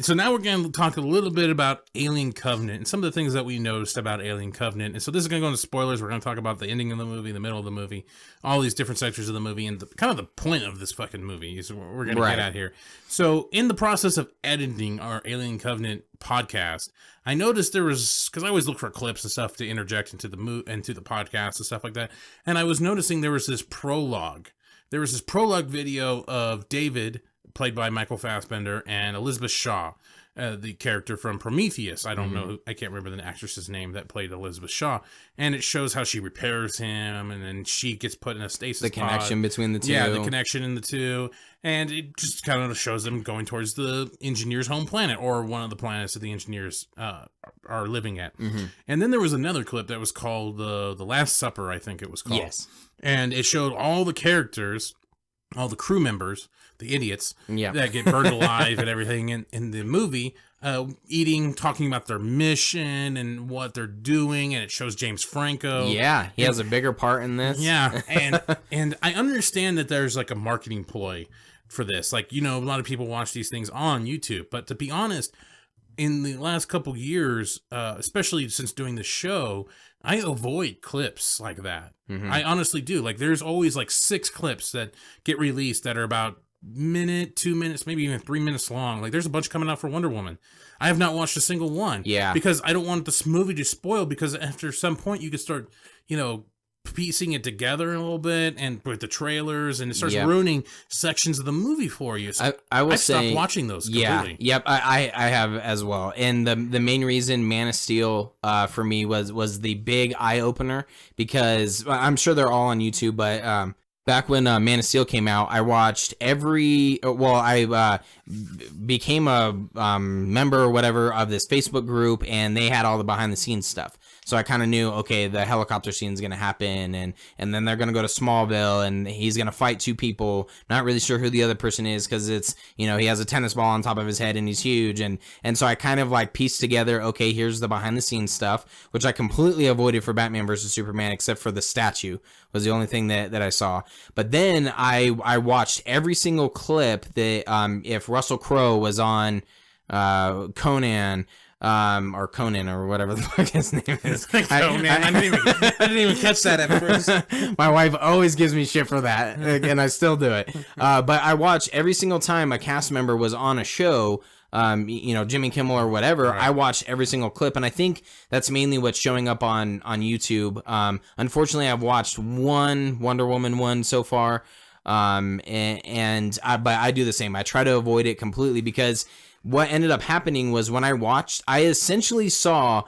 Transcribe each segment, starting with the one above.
So now we're going to talk a little bit about Alien Covenant and some of the things that we noticed about Alien Covenant. And so this is going to go into spoilers. We're going to talk about the ending of the movie, the middle of the movie, all these different sections of the movie, and kind of the point of this fucking movie is what we're going to get at here. So in the process of editing our Alien Covenant podcast, I noticed there was, because I always look for clips and stuff to interject into the podcast and stuff like that, and I was noticing there was this prologue. There was this prologue video of David, played by Michael Fassbender, and Elizabeth Shaw, the character from Prometheus. I don't know, I can't remember the actress's name that played Elizabeth Shaw. And it shows how she repairs him, and then she gets put in a stasis pod. The connection between the two. Yeah, the connection in the two. And it just kind of shows them going towards the engineer's home planet, or one of the planets that the engineers are living at. And then there was another clip that was called The Last Supper, I think it was called. Yes. And it showed all the characters, all the crew members, the idiots that get burned alive and everything in the movie, eating, talking about their mission and what they're doing, and it shows James Franco. Yeah, he has a bigger part in this. Yeah, and I understand that there's like a marketing ploy for this. Like, you know, a lot of people watch these things on YouTube, but to be honest, in the last couple years, especially since doing the show, I avoid clips like that. I honestly do. Like, there's always like 6 clips that get released that are about minute, 2 minutes, maybe even 3 minutes long. Like, there's a bunch coming out for Wonder Woman. I have not watched a single one. Yeah. Because I don't want this movie to spoil, because after some point you could start, you know, piecing it together a little bit, and with the trailers, and it starts ruining sections of the movie for you. So I will say, stopped watching those completely. I have as well. And the main reason Man of Steel for me was the big eye opener, because I'm sure they're all on YouTube, but back when Man of Steel came out, I watched I became a member or whatever of this Facebook group, and they had all the behind the scenes stuff. So I kind of knew, okay, the helicopter scene is going to happen, and then they're going to go to Smallville, and he's going to fight 2 people. Not really sure who the other person is, because it's, you know, he has a tennis ball on top of his head, and he's huge. And so I kind of like pieced together, okay, here's the behind the scenes stuff, which I completely avoided for Batman versus Superman, except for the statue was the only thing that I saw. But then I watched every single clip that if Russell Crowe was on Conan, or Conan, or whatever the fuck his name is. I didn't even catch that at first. My wife always gives me shit for that, and I still do it. But I watch every single time a cast member was on a show, you know, Jimmy Kimmel or whatever. Right. I watched every single clip, and I think that's mainly what's showing up on YouTube. Unfortunately, I've watched one Wonder Woman one so far, but I do the same. I try to avoid it completely, because what ended up happening was, when I watched, I essentially saw,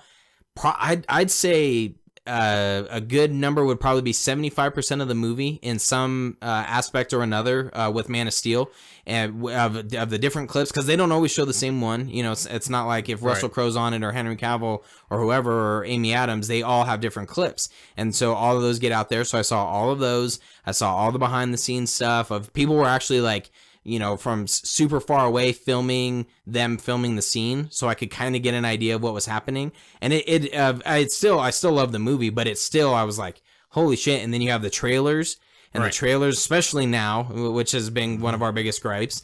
I'd say a good number would probably be 75% of the movie in some aspect or another with Man of Steel, and of the different clips, because they don't always show the same one. You know, it's not like if Russell Crowe's on it, or Henry Cavill, or whoever, or Amy Adams, they all have different clips, and so all of those get out there. So I saw all of those. I saw all the behind the scenes stuff of people were actually like, you know, from super far away filming the scene, so I could kind of get an idea of what was happening. And I still love the movie, but it's still, I was like, holy shit. And then you have the trailers, and the trailers, especially now, which has been one of our biggest gripes,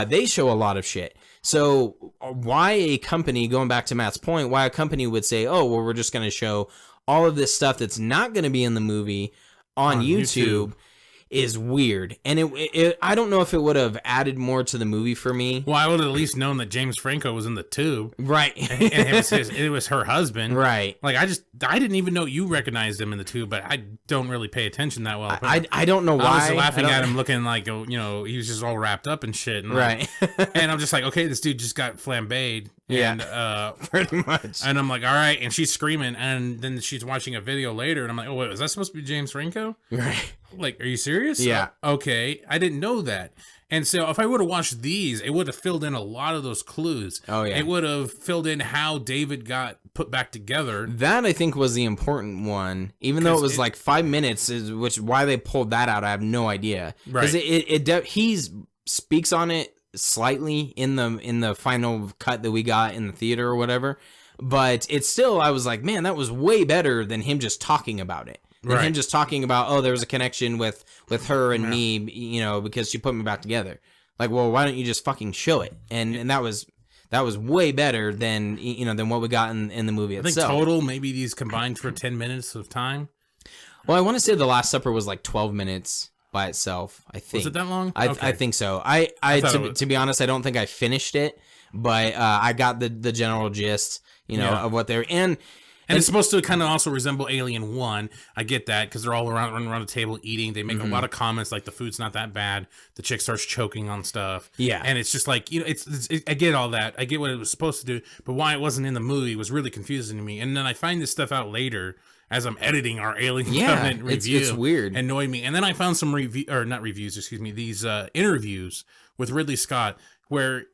they show a lot of shit. So why a company, going back to Matt's point, why a company would say, oh, well, we're just going to show all of this stuff that's not going to be in the movie on YouTube is weird. And it I don't know if it would have added more to the movie for me. Well, I would have at least known that James Franco was in the tube. Right. And it was her husband. Right. Like, I didn't even know you recognized him in the tube, but I don't really pay attention that well. I don't know why. I was laughing at him, looking like, you know, he was just all wrapped up and shit. And right. And I'm just like, okay, this dude just got flambéed. And, pretty much. And I'm like, all right. And she's screaming. And then she's watching a video later. And I'm like, oh, wait, was that supposed to be James Franco? Right. Like, are you serious? Yeah. Okay. I didn't know that. And so if I would have watched these, it would have filled in a lot of those clues. Oh, yeah. It would have filled in how David got put back together. That, I think, was the important one. Even though it was like 5 minutes, which why they pulled that out, I have no idea. Right. Because he speaks on it slightly in the final cut that we got in the theater or whatever. But it's still, I was like, man, that was way better than him just talking about it. Than him just talking about, oh, there was a connection with her and me, you know, because she put me back together. Like, well, why don't you just fucking show it? And that was that was way better than than what we got in the movie I think itself. total, maybe these combined for 10 minutes of time. Well, I want to say The Last Supper was like 12 minutes by itself. I think. Was it that long? I think so. To be honest, I don't think I finished it, but I got the general gist, of what they're And it's supposed to kind of also resemble Alien 1. I get that because they're all running around the table eating. They make a lot of comments like the food's not that bad. The chick starts choking on stuff. Yeah. And it's just like, I get all that. I get what it was supposed to do. But why it wasn't in the movie was really confusing to me. And then I find this stuff out later as I'm editing our Alien Covenant review. It's weird. Annoyed me. And then I found some these interviews with Ridley Scott where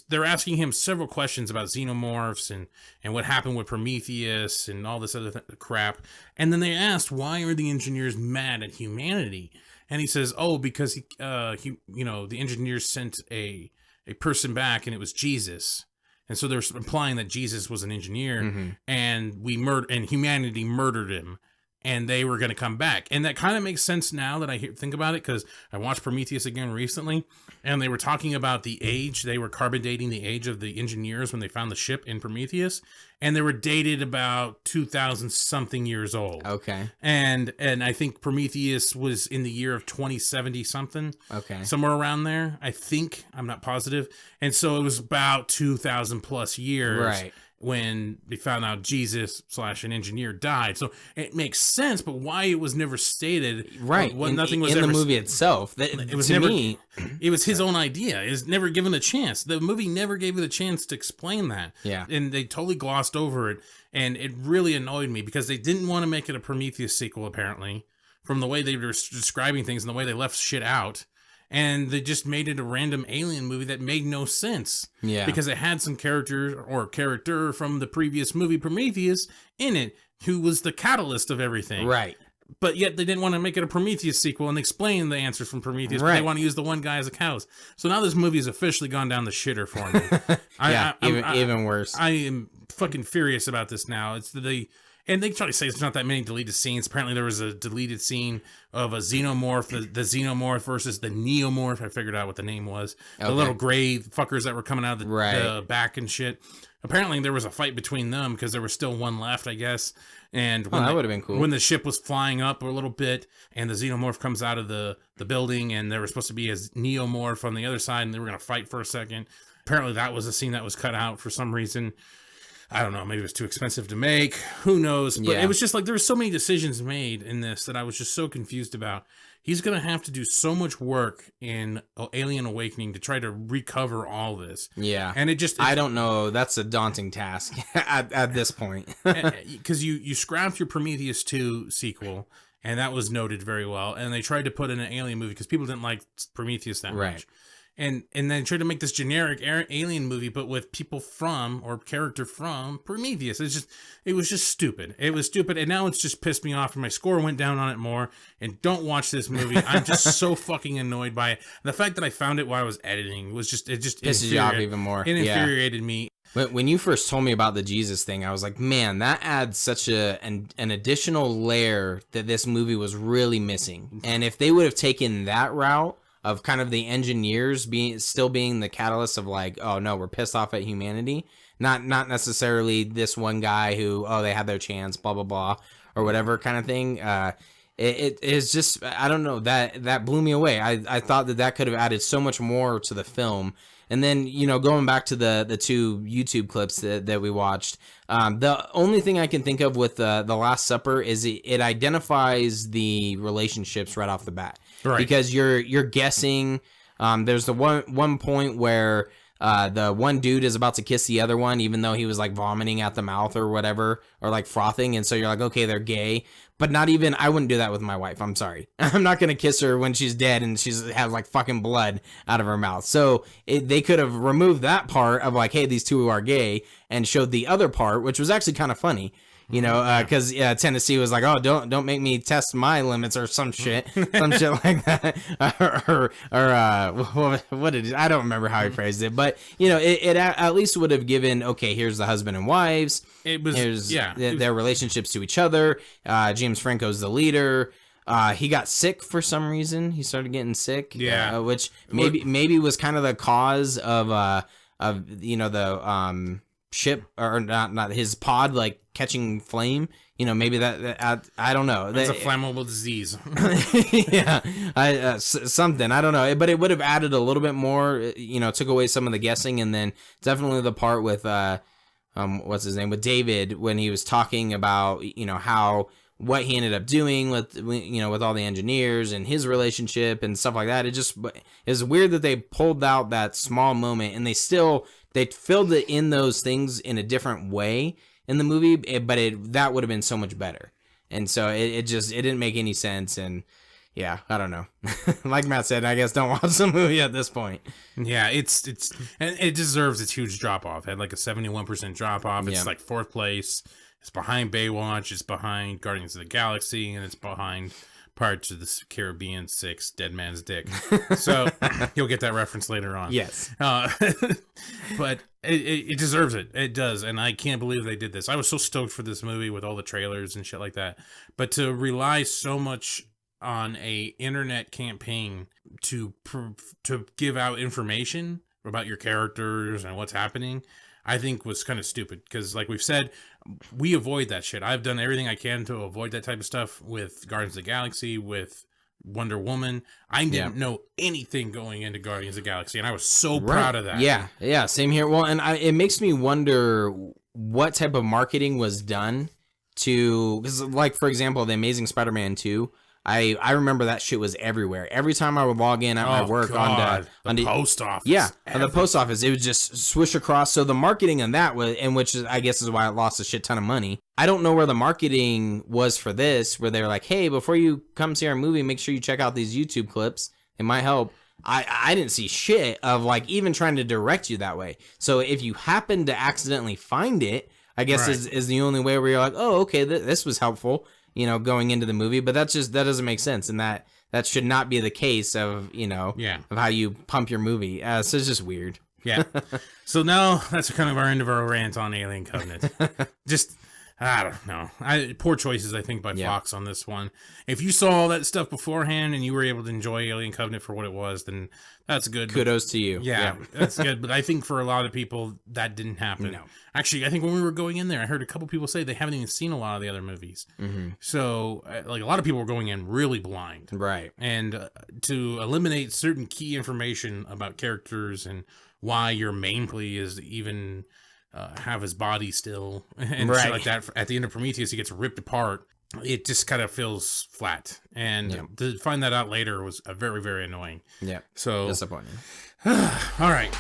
they're asking him several questions about xenomorphs and what happened with Prometheus and all this other crap. And then they asked, why are the engineers mad at humanity? And he says, because the engineers sent a person back and it was Jesus. And so they're implying that Jesus was an engineer and humanity murdered him. And they were going to come back. And that kind of makes sense now that I think about it, because I watched Prometheus again recently, and they were talking about the age. They were carbon dating the age of the engineers when they found the ship in Prometheus, and they were dated about 2,000-something years old. Okay. And I think Prometheus was in the year of 2070-something. Okay. Somewhere around there, I think. I'm not positive. And so it was about 2,000-plus years. Right. When they found out Jesus / an engineer died. So it makes sense, but why it was never stated. Right. Nothing was in ever, the movie itself. It was never, it was his own idea. It was never given a chance. The movie never gave it a chance to explain that. Yeah. And they totally glossed over it. And it really annoyed me because they didn't want to make it a Prometheus sequel, apparently, from the way they were describing things and the way they left shit out. And they just made it a random alien movie that made no sense. Yeah. Because it had some character from the previous movie Prometheus in it, who was the catalyst of everything. Right. But yet they didn't want to make it a Prometheus sequel and explain the answers from Prometheus. Right. But they want to use the one guy as a catalyst. So now this movie has officially gone down the shitter for me. Even worse. I am fucking furious about this now. And they try to say there's not that many deleted scenes. Apparently there was a deleted scene of a xenomorph, the xenomorph versus the neomorph. I figured out what the name was. Okay. The little gray fuckers that were coming out of the back and shit. Apparently there was a fight between them because there was still one left, I guess. And that would have been cool. When the ship was flying up a little bit and the xenomorph comes out of the building and there was supposed to be a neomorph on the other side and they were going to fight for a second. Apparently that was a scene that was cut out for some reason. I don't know, maybe it was too expensive to make. Who knows? But it was just like there were so many decisions made in this that I was just so confused about. He's going to have to do so much work in Alien Awakening to try to recover all this. Yeah. And I don't know. That's a daunting task at this point. Because you scrapped your Prometheus 2 sequel, and that was noted very well. And they tried to put in an Alien movie because people didn't like Prometheus that much. And then try to make this generic alien movie, but with people character from Prometheus. It was just stupid. It was stupid, and now it's just pissed me off, and my score went down on it more. And don't watch this movie. I'm just so fucking annoyed by it. The fact that I found it while I was editing was just pisses you off even more. It infuriated me. When you first told me about the Jesus thing, I was like, man, that adds such an additional layer that this movie was really missing. And if they would have taken that route of kind of the engineers still being the catalyst of like, oh no, we're pissed off at humanity. Not necessarily this one guy who, they had their chance, blah, blah, blah, or whatever kind of thing. It is just, I don't know, that blew me away. I thought that could have added so much more to the film. And then, going back to the two YouTube clips that we watched, the only thing I can think of with the Last Supper is it identifies the relationships right off the bat. Right. Because you're guessing. There's the one point where the one dude is about to kiss the other one, even though he was like vomiting at the mouth or whatever, or like frothing. And so you're like, okay, they're gay. But not even, I wouldn't do that with my wife. I'm sorry. I'm not going to kiss her when she's dead and she's has like fucking blood out of her mouth. So they could have removed that part of like, hey, these two are gay, and showed the other part, which was actually kind of funny. Because Tennessee was like, oh, don't make me test my limits or some shit like that, or what did I don't remember how he phrased it, but it at least would have given, okay, here's the husband and wives, here's their relationships to each other. James Franco's the leader. He got sick for some reason. He started getting sick, which maybe was kind of the cause of the ship, or not his pod like catching flame. Maybe that I don't know. It's a flammable disease. Yeah, something, I don't know, but it would have added a little bit more. Took away some of the guessing, and then definitely the part with what's his name, with David, when he was talking about how what he ended up doing with with all the engineers and his relationship and stuff like that. It's weird that they pulled out that small moment, and they filled it in those things in a different way in the movie, but that would have been so much better. And so it didn't make any sense. And yeah, I don't know. Like Matt said, I guess don't watch the movie at this point. Yeah, it's and it deserves its huge drop off. It had like a 71% drop off. It's like 4th place. It's behind Baywatch. It's behind Guardians of the Galaxy, and it's behind Pirates of the Caribbean 6, Dead Man's Dick. So you'll get that reference later on. Yes. But it deserves it. It does. And I can't believe they did this. I was so stoked for this movie with all the trailers and shit like that. But to rely so much on a internet campaign to give out information about your characters and what's happening, I think was kind of stupid. Because like we've said, we avoid that shit. I've done everything I can to avoid that type of stuff with Guardians of the Galaxy, with Wonder Woman. I didn't know anything going into Guardians of the Galaxy, and I was so proud of that. Yeah, same here. Well, and it makes me wonder what type of marketing was done to, because like, for example, The Amazing Spider-Man 2, I remember that shit was everywhere. Every time I would log in at my work on the post office. Yeah, on the post office, it would just swish across. So the marketing on that was, and which is, I guess is why it lost a shit ton of money. I don't know where the marketing was for this, where they were like, hey, before you come see our movie, make sure you check out these YouTube clips. It might help. I didn't see shit of like even trying to direct you that way. So if you happen to accidentally find it, I guess is the only way where you're like, oh, okay, this was helpful, going into the movie. But that doesn't make sense, and that should not be the case of of how you pump your movie. So it's just weird. Yeah. So now that's kind of our end of our rant on Alien Covenant. Just, I don't know. Poor choices, I think, by Fox on this one. If you saw all that stuff beforehand and you were able to enjoy Alien Covenant for what it was, then that's good. Kudos to you. Yeah, that's good. But I think for a lot of people, that didn't happen. No. Actually, I think when we were going in there, I heard a couple people say they haven't even seen a lot of the other movies. Mm-hmm. So, like, a lot of people were going in really blind. Right. And to eliminate certain key information about characters and why your main plea is to even have his body still and shit like that. At the end of Prometheus, he gets ripped apart. It just kind of feels flat. And to find that out later was very, very annoying. Yeah. So disappointing. All right.